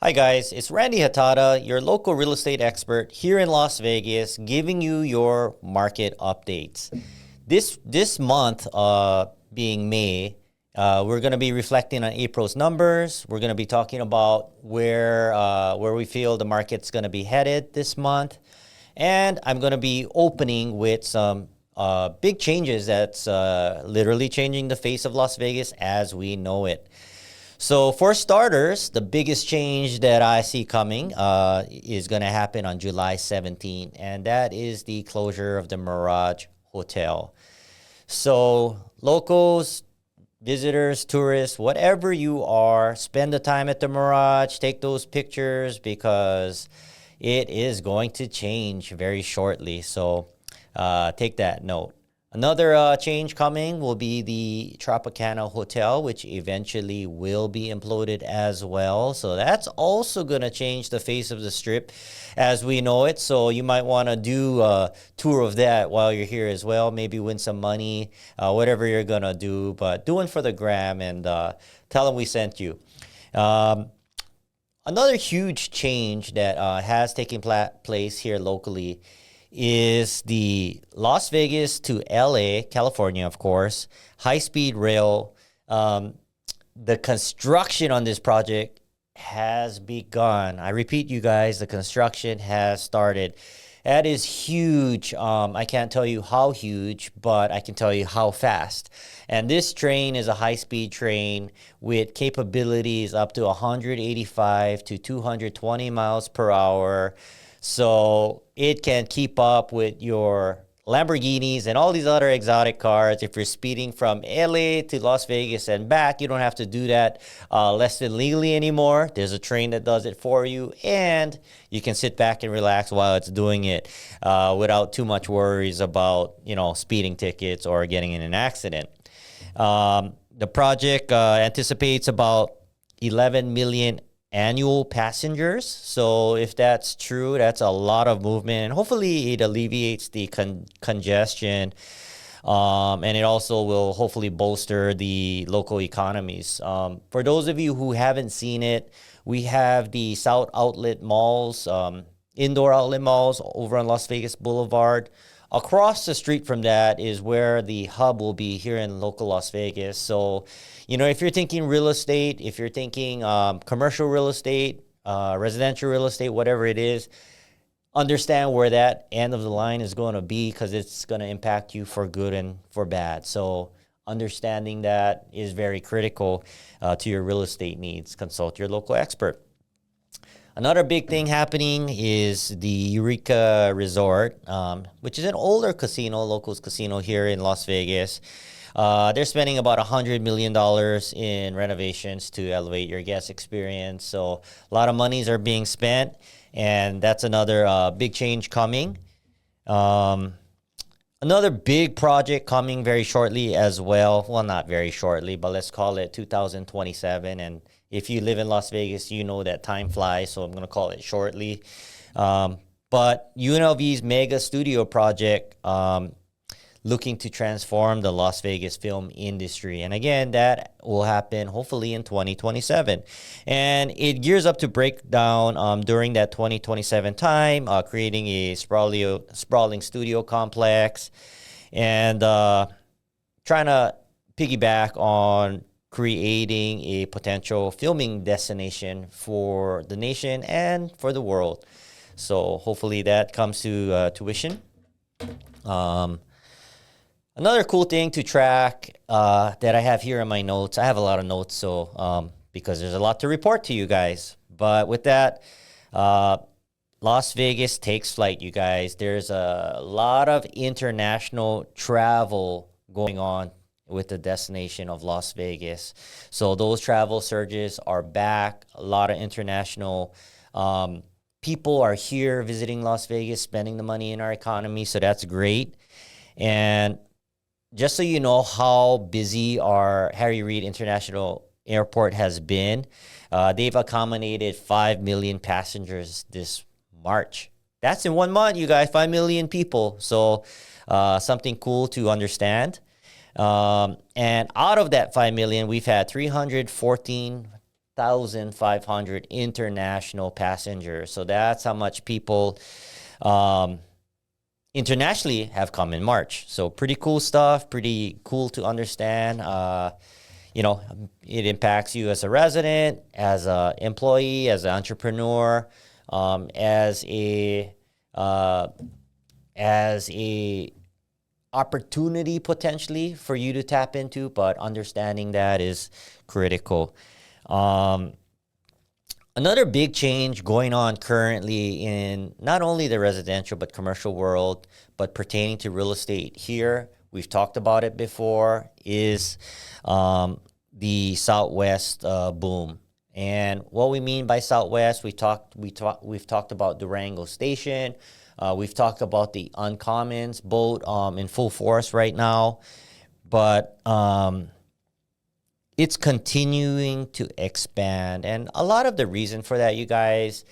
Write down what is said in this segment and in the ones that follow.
Hi guys, it's Randy Hatada, your local real estate expert here in Las Vegas, giving you your market updates. This month, being May, we're going to be reflecting on April's numbers. We're going to be talking about where we feel the market's going to be headed this month, and I'm going to be opening with some big changes that's literally changing the face of Las Vegas as we know it. So for starters, the biggest change that I see coming is going to happen on July 17, and that is the closure of the Mirage Hotel. So locals, visitors, tourists, whatever you are, spend the time at the Mirage, take those pictures because it is going to change very shortly. So take that note. Another change coming will be the Tropicana Hotel, which eventually will be imploded as well. So that's also going to change the face of the Strip as we know it. So you might want to do a tour of that while you're here as well. Maybe win some money, whatever you're going to do. But do it for the gram and tell them we sent you. Another huge change that has taken place here locally is the Las Vegas to LA, California, of course, high-speed rail. The construction on this project has begun. I repeat, you guys, the construction has started. That is huge. I can't tell you how huge, but I can tell you how fast. And this train is a high-speed train with capabilities up to 185 to 220 miles per hour. So it can keep up with your Lamborghinis and all these other exotic cars. If you're speeding from LA to Las Vegas and back, you don't have to do that less than legally anymore. There's a train that does it for you, and you can sit back and relax while it's doing it without too much worries about, speeding tickets or getting in an accident. The project anticipates about 11 million annual passengers. So if that's true, that's a lot of movement, and hopefully it alleviates the congestion, and it also will hopefully bolster the local economies. For those of you who haven't seen it, we have the South Outlet Malls, indoor outlet malls over on Las Vegas Boulevard. Across the street from that is where the hub will be here in local Las Vegas. So, if you're thinking real estate, if you're thinking commercial real estate, residential real estate, whatever it is, understand where that end of the line is going to be because it's going to impact you for good and for bad. So understanding that is very critical to your real estate needs. Consult your local expert. Another big thing happening is the Eureka Resort, which is an older casino, locals casino here in Las Vegas. They're spending about $100 million in renovations to elevate your guest experience. So a lot of monies are being spent, and that's another big change coming. Another big project coming very shortly as well. Well, not very shortly, but let's call it 2027. And if you live in Las Vegas, you know that time flies, so I'm going to call it shortly. But UNLV's mega studio project, looking to transform the Las Vegas film industry. And again, that will happen hopefully in 2027. And it gears up to break down during that 2027 time, creating a sprawling studio complex and trying to piggyback on creating a potential filming destination for the nation and for the world. So hopefully that comes to tuition. Another cool thing to track that I have here in my notes, I have a lot of notes, so because there's a lot to report to you guys. But with that, Las Vegas takes flight, you guys. There's a lot of international travel going on with the destination of Las Vegas. So those travel surges are back. A lot of international people are here visiting Las Vegas, spending the money in our economy. So that's great. And just so you know how busy our Harry Reid International Airport has been, they've accommodated 5 million passengers this March. That's in 1 month, you guys, 5 million people. So something cool to understand. And out of that 5 million, we've had 314 8,500 international passengers. So that's how much people um, internationally have come in March. So pretty cool stuff, pretty cool to understand. It impacts you as a resident, as an employee, as an entrepreneur, as uh, a opportunity potentially for you to tap into, but understanding that is critical. Um, Another big change going on currently in not only the residential but commercial world, but pertaining to real estate here, we've talked about it before, is the Southwest boom. And what we mean by Southwest, we've talked about Durango Station. We've talked about the Uncommons, both in full force right now, but it's continuing to expand. And a lot of the reason for that, you guys,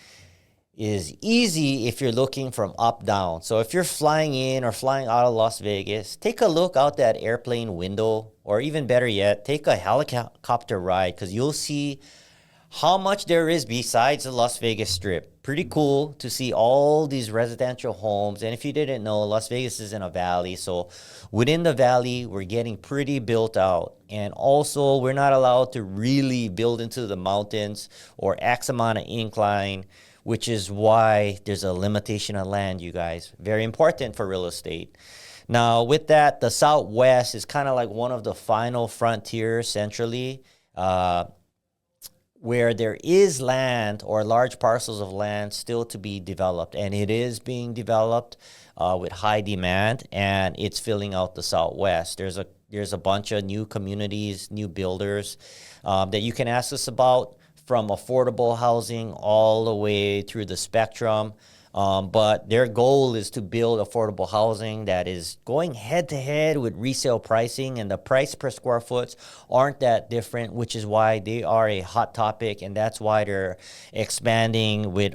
is easy if you're looking from up down. So if you're flying in or flying out of Las Vegas, take a look out that airplane window, or even better yet, take a helicopter ride, because you'll see how much there is besides the Las Vegas Strip. Pretty cool to see all these residential homes. And if you didn't know, Las Vegas is in a valley. So within the valley, we're getting pretty built out. And also, we're not allowed to really build into the mountains or X amount of incline, which is why there's a limitation on land, you guys. Very important for real estate. Now, with that, the Southwest is kind of like one of the final frontiers centrally, where there is land or large parcels of land still to be developed. And it is being developed with high demand, and it's filling out the Southwest. There's a bunch of new communities, new builders that you can ask us about, from affordable housing all the way through the spectrum. But their goal is to build affordable housing that is going head to head with resale pricing, and the price per square foot aren't that different, which is why they are a hot topic, and that's why they're expanding with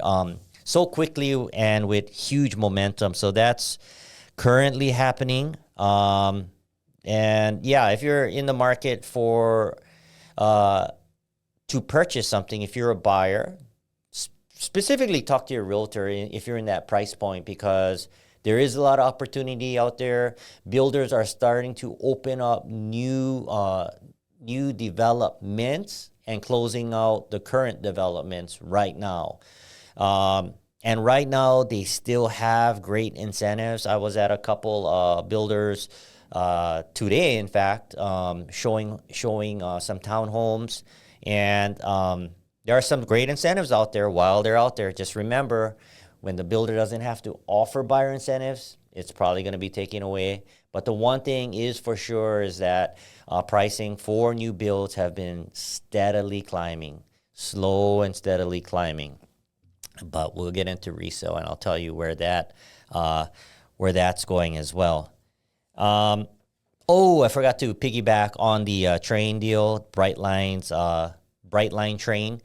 so quickly and with huge momentum. So that's currently happening. And yeah, if you're in the market for to purchase something, if you're a buyer, specifically talk to your realtor if you're in that price point, because there is a lot of opportunity out there. Builders are starting to open up new developments and closing out the current developments right now. And right now, they still have great incentives. I was at a couple builders today, in fact, showing some townhomes, and there are some great incentives out there while they're out there. Just remember, when the builder doesn't have to offer buyer incentives, it's probably going to be taken away. But the one thing is for sure is that pricing for new builds have been steadily climbing, slow and steadily climbing. But we'll get into resale, and I'll tell you where that's going as well. I forgot to piggyback on the train deal, Brightline train.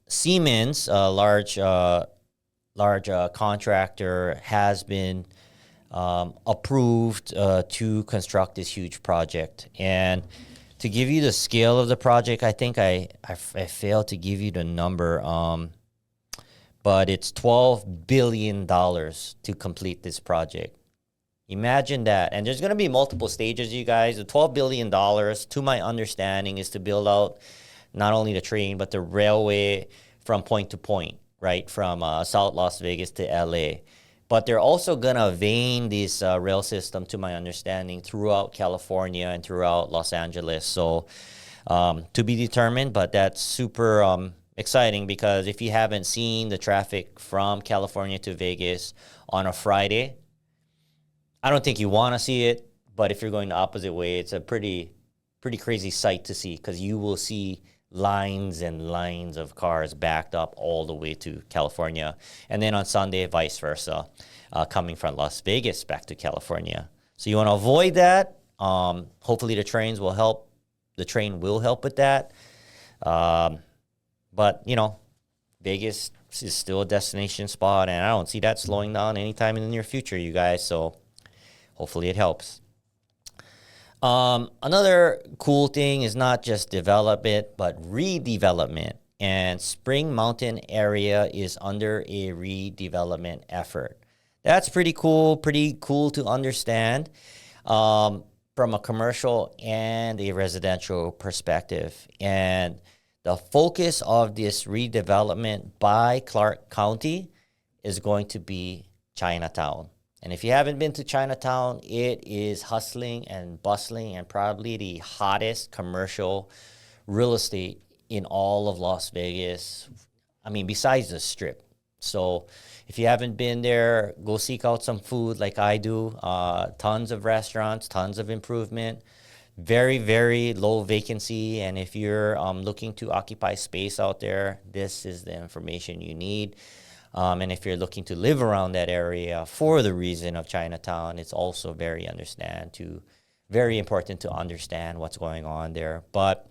Siemens, a large contractor, has been approved to construct this huge project. And to give you the scale of the project, I think I failed to give you the number, but it's $12 billion to complete this project. Imagine that. And there's going to be multiple stages, you guys. The $12 billion, to my understanding, is to build out not only the train, but the railway from point to point, right? From South Las Vegas to LA. But they're also going to vein this rail system, to my understanding, throughout California and throughout Los Angeles. So to be determined, but that's super exciting, because if you haven't seen the traffic from California to Vegas on a Friday, I don't think you want to see it. But if you're going the opposite way, it's a pretty crazy sight to see, because you will see lines and lines of cars backed up all the way to California. And then on Sunday, vice versa, coming from Las Vegas back to California. So you want to avoid that. Hopefully the train will help with that. But, Vegas is still a destination spot, and I don't see that slowing down anytime in the near future, you guys. So hopefully it helps. Another cool thing is not just development, but redevelopment. And Spring Mountain area is under a redevelopment effort. That's pretty cool to understand from a commercial and a residential perspective. And the focus of this redevelopment by Clark County is going to be Chinatown. And if you haven't been to Chinatown, it is hustling and bustling and probably the hottest commercial real estate in all of Las Vegas. I mean, besides the Strip. So if you haven't been there, go seek out some food like I do. Tons of restaurants, tons of improvement. Very, very low vacancy. And if you're looking to occupy space out there, this is the information you need. And if you're looking to live around that area for the reason of Chinatown, it's also very important to understand what's going on there. But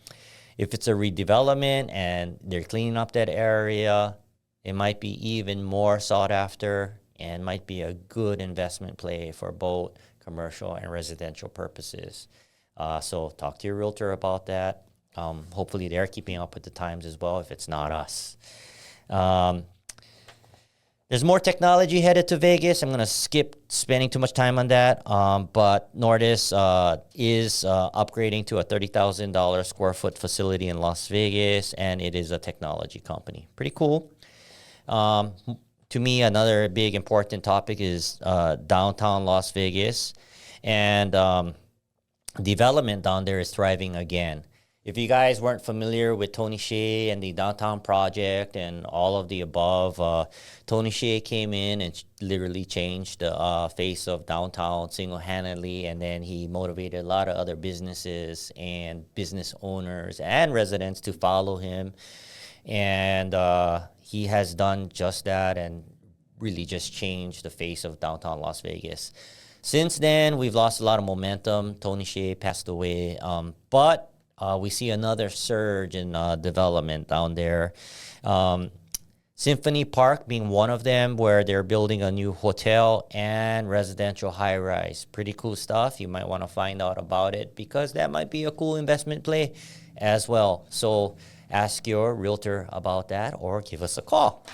if it's a redevelopment and they're cleaning up that area, it might be even more sought after and might be a good investment play for both commercial and residential purposes. So talk to your realtor about that. Hopefully they're keeping up with the times as well if it's not us. There's more technology headed to Vegas. I'm going to skip spending too much time on that. But Nordis is upgrading to a $30,000 square foot facility in Las Vegas, and it is a technology company. Pretty cool. To me, another big important topic is downtown Las Vegas. And development down there is thriving again. If you guys weren't familiar with Tony Hsieh and the downtown project and all of the above, Tony Hsieh came in and literally changed the face of downtown single-handedly, and then he motivated a lot of other businesses and business owners and residents to follow him. And he has done just that and really just changed the face of downtown Las Vegas. Since then, we've lost a lot of momentum. Tony Hsieh passed away, but we see another surge in development down there. Symphony Park being one of them, where they're building a new hotel and residential high-rise. Pretty cool stuff. You might want to find out about it because that might be a cool investment play as well. So ask your realtor about that or give us a call.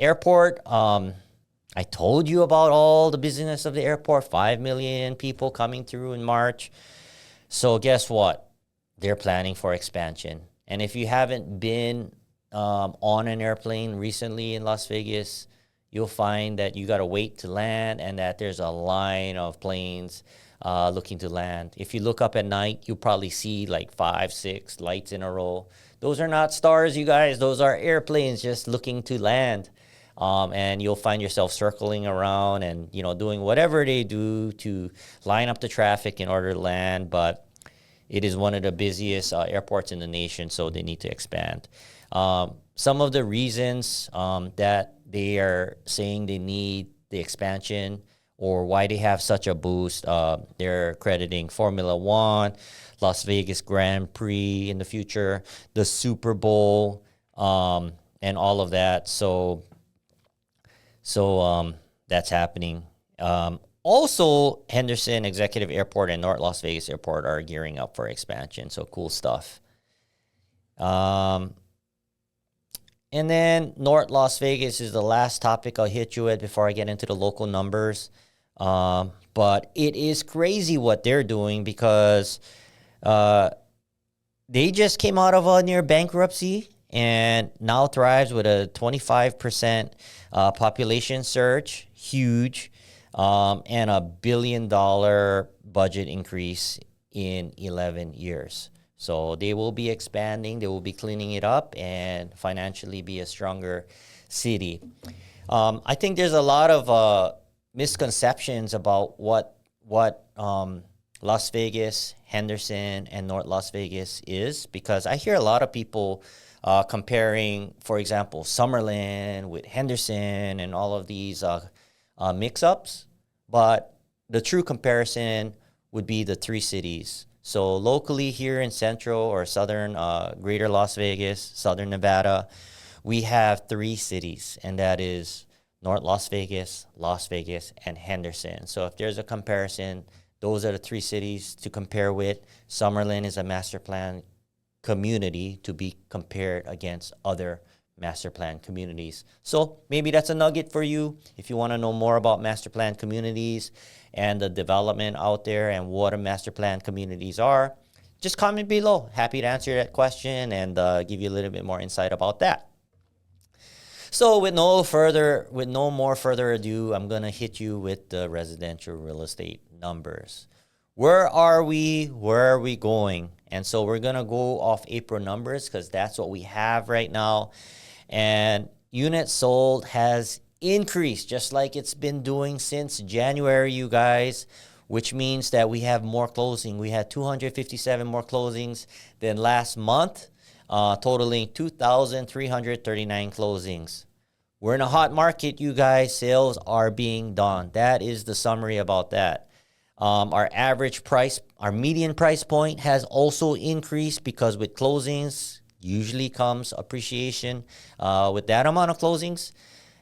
Airport, I told you about all the business of the airport, 5 million people coming through in March. So guess what? They're planning for expansion. And if you haven't been on an airplane recently in Las Vegas, you'll find that you got to wait to land and that there's a line of planes looking to land. If you look up at night, you'll probably see like 5, 6 lights in a row. Those are not stars, you guys. Those are airplanes just looking to land. And you'll find yourself circling around and, doing whatever they do to line up the traffic in order to land. But it is one of the busiest airports in the nation, so they need to expand. Some of the reasons that they are saying they need the expansion or why they have such a boost, they're crediting Formula One, Las Vegas Grand Prix in the future, the Super Bowl, and all of that. So that's happening. Also, Henderson Executive Airport and North Las Vegas Airport are gearing up for expansion. So cool stuff. And then North Las Vegas is the last topic I'll hit you with before I get into the local numbers. But it is crazy what they're doing because they just came out of a near bankruptcy and now thrives with a 25% population surge. Huge. And $1 billion budget increase in 11 years. So they will be expanding, they will be cleaning it up, and financially be a stronger city. I think there's a lot of misconceptions about what Las Vegas, Henderson, and North Las Vegas is, because I hear a lot of people comparing, for example, Summerlin with Henderson and all of these mix-ups, but the true comparison would be the 3 cities. So locally here in central or southern greater Las Vegas, southern Nevada, we have 3 cities, and that is North Las Vegas, and Henderson. So if there's a comparison, Those are the three cities to compare with. Summerlin is a master plan community to be compared against other master plan communities. So maybe that's a nugget for you. If you want to know more about master plan communities and the development out there and what a master plan communities are, just comment below. Happy to answer that question and give you a little bit more insight about that. So with no more further ado, I'm gonna hit you with the residential real estate numbers. Where are we? Where are we going? And so we're gonna go off April numbers because that's what we have right now. And units sold has increased just like it's been doing since January, you guys, which means that we have more closing. We had 257 more closings than last month, totaling 2,339 closings. We're in a hot market, you guys. Sales are being done. That is the summary about that. Our average price, our median price point has also increased because with closings usually comes appreciation with that amount of closings.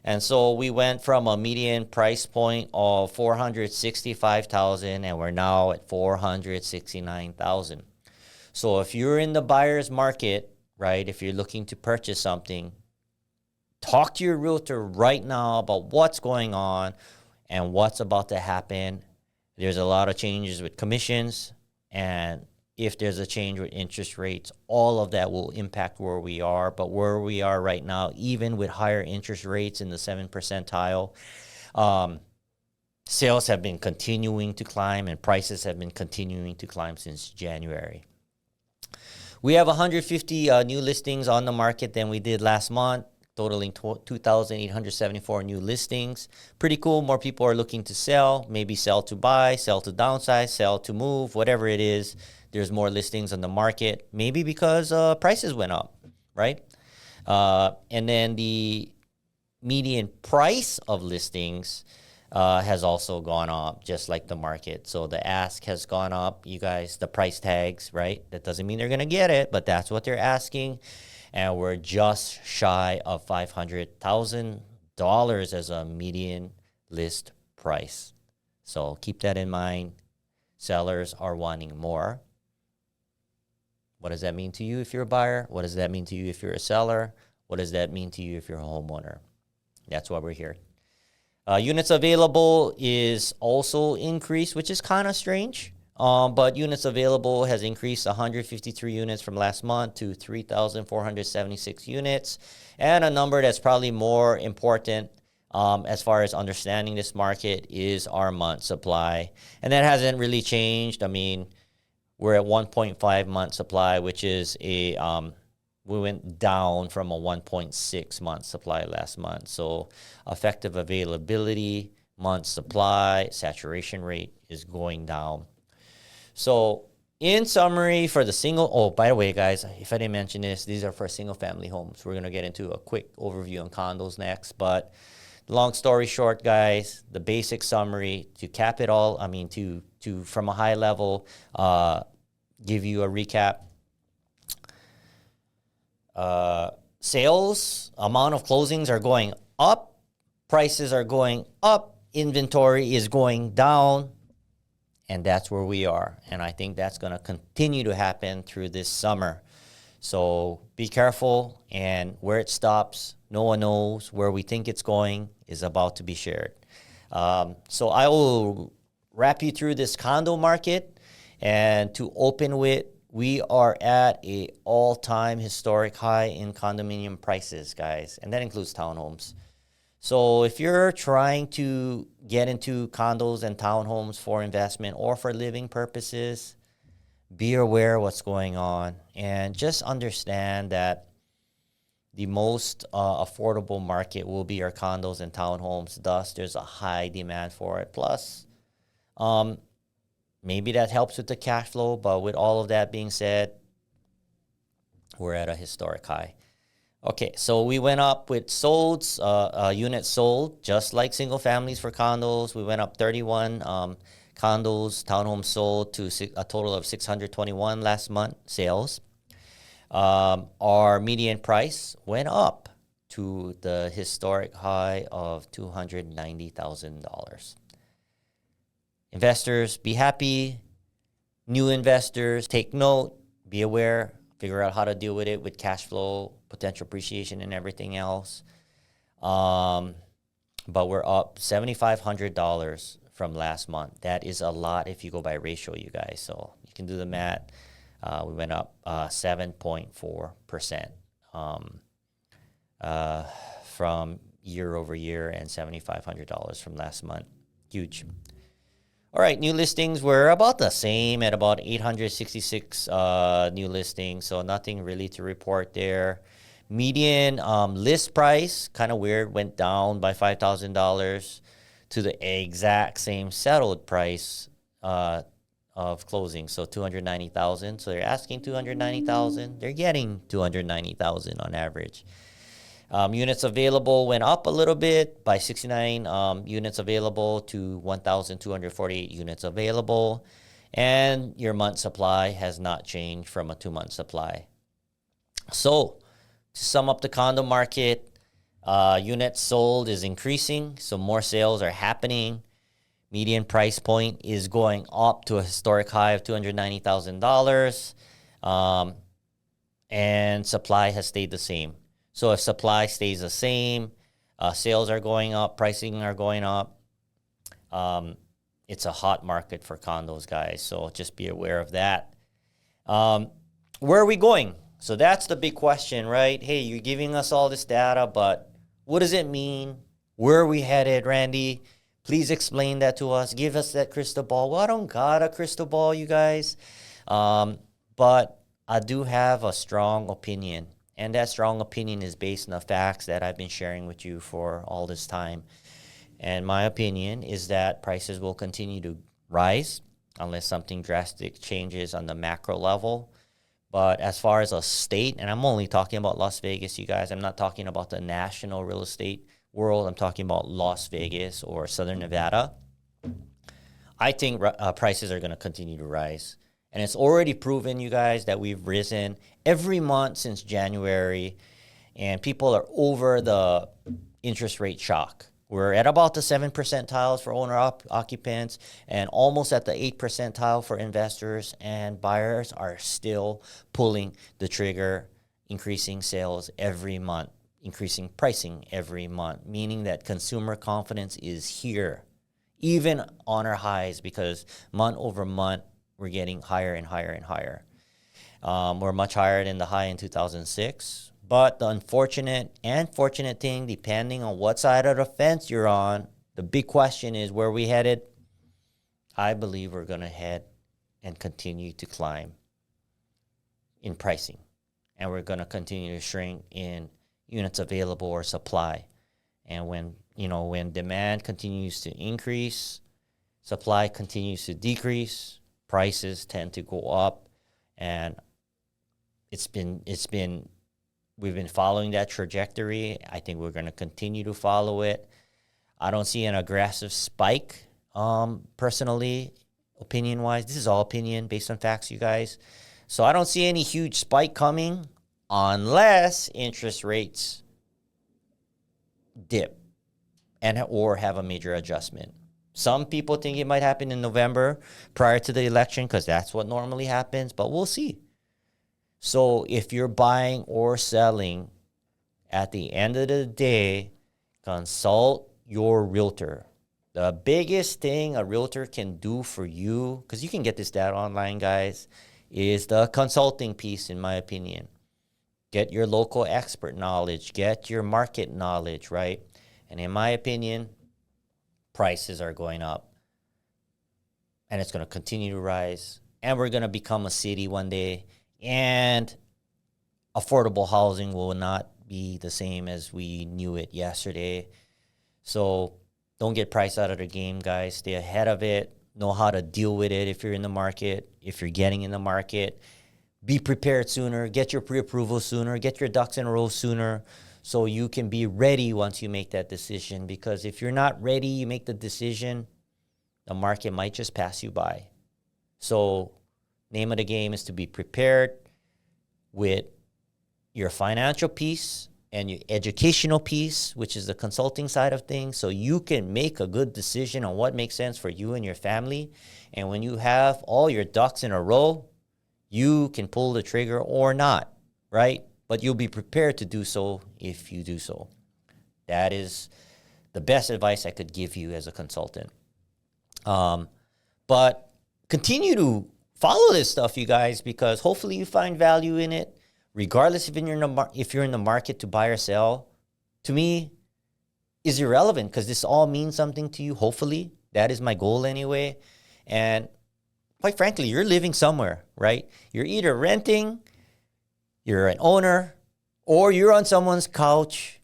And so we went from a median price point of $465,000 and we're now at $469,000. So if you're in the buyer's market, right, if you're looking to purchase something, talk to your realtor right now about what's going on and what's about to happen. There's a lot of changes with commissions, and if there's a change with interest rates, all of that will impact where we are. But where we are right now, even with higher interest rates in the 7th percentile, sales have been continuing to climb and prices have been continuing to climb since January. We have 150 new listings on the market than we did last month, totaling 2,874 new listings. Pretty cool. More people are looking to sell, maybe sell to buy, sell to downsize, sell to move, whatever it is. There's more listings on the market, maybe because prices went up, right? And then the median price of listings has also gone up, just like the market. So the ask has gone up, you guys, the price tags, right? That doesn't mean they're going to get it, but that's what they're asking. And we're just shy of $500,000 as a median list price. So keep that in mind. Sellers are wanting more. What does that mean to you if you're a buyer? What does that mean to you if you're a seller? What does that mean to you if you're a homeowner? That's why we're here. Units available is also increased, which is kind of strange. But units available has increased 153 units from last month to 3,476 units. And a number that's probably more important as far as understanding this market is our month supply. And that hasn't really changed. I mean, we're at 1.5 month supply, which is we went down from a 1.6 month supply last month. So effective availability, month supply, saturation rate is going down. So in summary for the by the way, guys, if I didn't mention this, these are for single family homes. We're going to get into a quick overview on condos next. But long story short, guys, the basic summary to cap it all, I mean, to from a high level, give you a recap. Sales, amount of closings are going up, prices are going up, inventory is going down, and that's where we are. And I think that's going to continue to happen through this summer. So be careful, and where it stops, no one knows. Where we think it's going is about to be shared. So I will wrap you through this condo market, and to open with, we are at a all-time historic high in condominium prices, guys, and that includes townhomes. So if you're trying to get into condos and townhomes for investment or for living purposes, be aware of what's going on and just understand that the most affordable market will be our condos and townhomes. Thus, there's a high demand for it. Plus, maybe that helps with the cash flow, but with all of that being said, we're at a historic high. Okay, so we went up with solds, units sold, just like single families for condos. We went up 31 condos, townhomes sold to a total of 621 last month sales. Our median price went up to the historic high of $290,000. Investors, be happy. New investors, take note, be aware, figure out how to deal with it with cash flow, potential appreciation, and everything else. But we're up $7,500 from last month. That is a lot if you go by ratio, you guys. So you can do the math. We went up 7.4% from year over year, and $7,500 from last month. Huge. All right, new listings were about the same at about 866 new listings, so nothing really to report there. Median list price, kind of weird, went down by $5,000 to the exact same settled price of closing, so $290,000. So they're asking $290,000. They're getting $290,000 on average. Units available went up a little bit by 69 units available to 1,248 units available. And your month supply has not changed from a 2-month supply. So to sum up the condo market, units sold is increasing, so more sales are happening. Median price point is going up to a historic high of $290,000. And supply has stayed the same. So if supply stays the same, sales are going up, pricing are going up. It's a hot market for condos, guys. So just be aware of that. Where are we going? So that's the big question, right? Hey, you're giving us all this data, but what does it mean? Where are we headed, Randy? Please explain that to us. Give us that crystal ball. Well, I don't got a crystal ball, you guys. But I do have a strong opinion. And that strong opinion is based on the facts that I've been sharing with you for all this time. And my opinion is that prices will continue to rise unless something drastic changes on the macro level. But as far as a state, and I'm only talking about Las Vegas, you guys, I'm not talking about the national real estate world. I'm talking about Las Vegas or Southern Nevada. I think prices are going to continue to rise. And it's already proven, you guys, that we've risen every month since January, and people are over the interest rate shock. We're at about the 7 percentiles for owner-occupants and almost at the 8 percentile for investors, and buyers are still pulling the trigger, increasing sales every month, increasing pricing every month, meaning that consumer confidence is here, even on our highs, because month over month, we're getting higher and higher and higher. We're much higher than the high in 2006. But the unfortunate and fortunate thing, depending on what side of the fence you're on, the big question is, where are we headed? I believe we're going to head and continue to climb in pricing. And we're going to continue to shrink in units available or supply. And when demand continues to increase, supply continues to decrease, prices tend to go up, and we've been following that trajectory. I think we're going to continue to follow it. I don't see an aggressive spike, personally, opinion-wise. This is all opinion based on facts, you guys. So I don't see any huge spike coming unless interest rates dip or have a major adjustment. Some people think it might happen in November prior to the election because that's what normally happens, but we'll see. So if you're buying or selling, at the end of the day, consult your realtor. The biggest thing a realtor can do for you, because you can get this data online, guys, is the consulting piece, in my opinion. Get your local expert knowledge. Get your market knowledge, right? And in my opinion, prices are going up, and it's going to continue to rise, and we're going to become a city one day, and affordable housing will not be the same as we knew it yesterday. So don't get priced out of the game, guys. Stay ahead of it. Know how to deal with it if you're in the market, if you're getting in the market. Be prepared sooner. Get your pre-approval sooner. Get your ducks in a row sooner, so you can be ready once you make that decision. Because if you're not ready, you make the decision, the market might just pass you by. So name of the game is to be prepared with your financial piece and your educational piece, which is the consulting side of things, so you can make a good decision on what makes sense for you and your family. And when you have all your ducks in a row, you can pull the trigger or not, right? But you'll be prepared to do so if you do so. That is the best advice I could give you as a consultant. But continue to follow this stuff, you guys, because hopefully you find value in it, regardless if you're in the market to buy or sell. To me, is irrelevant because this all means something to you. Hopefully, that is my goal anyway. And quite frankly, you're living somewhere, right? You're either renting, you're an owner, or you're on someone's couch,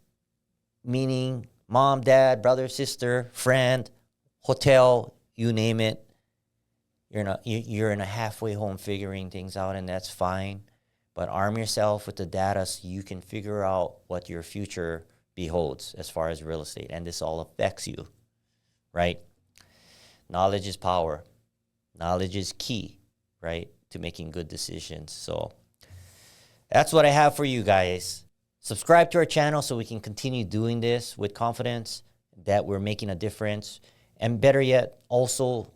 meaning mom, dad, brother, sister, friend, hotel, you name it. You're in a halfway home figuring things out, and that's fine. But arm yourself with the data so you can figure out what your future beholds as far as real estate. And this all affects you, right? Knowledge is power. Knowledge is key, right, to making good decisions. So that's what I have for you guys. Subscribe to our channel so we can continue doing this with confidence that we're making a difference. And better yet, also,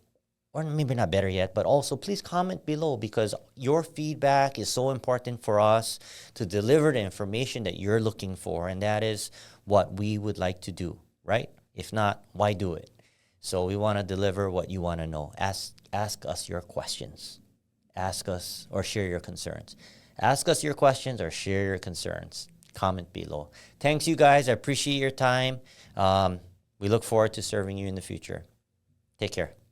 or maybe not better yet, but also please comment below, because your feedback is so important for us to deliver the information that you're looking for. And that is what we would like to do, right? If not, why do it? So we want to deliver what you want to know. Ask us your questions. Ask us or share your concerns. Ask us your questions or share your concerns. Comment below. Thanks, you guys. I appreciate your time. We look forward to serving you in the future. Take care.